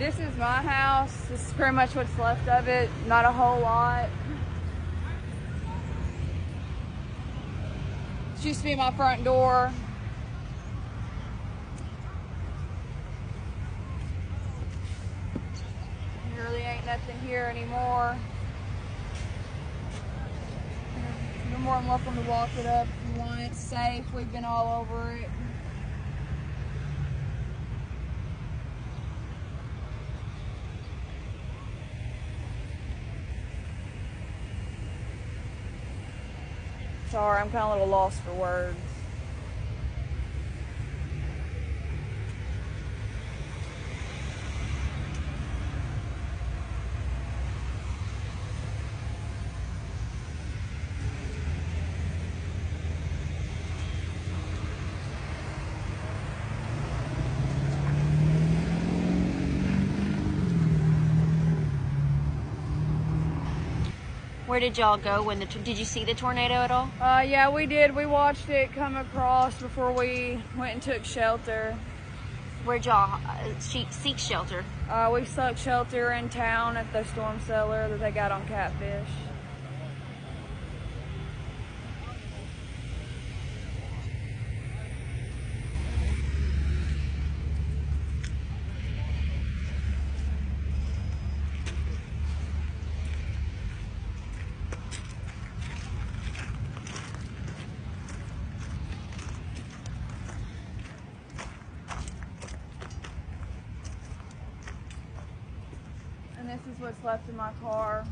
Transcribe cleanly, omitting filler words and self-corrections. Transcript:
This is my house. This is pretty much what's left of it. Not a whole lot. This used to be my front door. There really ain't nothing here anymore. You're more than welcome to walk it up if you want. It's safe. We've been all over it. Sorry, I'm kind of a little lost for words. Where did y'all go when did you see the tornado at all? Yeah, we did. We watched it come across before we went and took shelter. Where'd y'all seek shelter? We sought shelter in town at the storm cellar that they got on Catfish. And this is what's left in my car.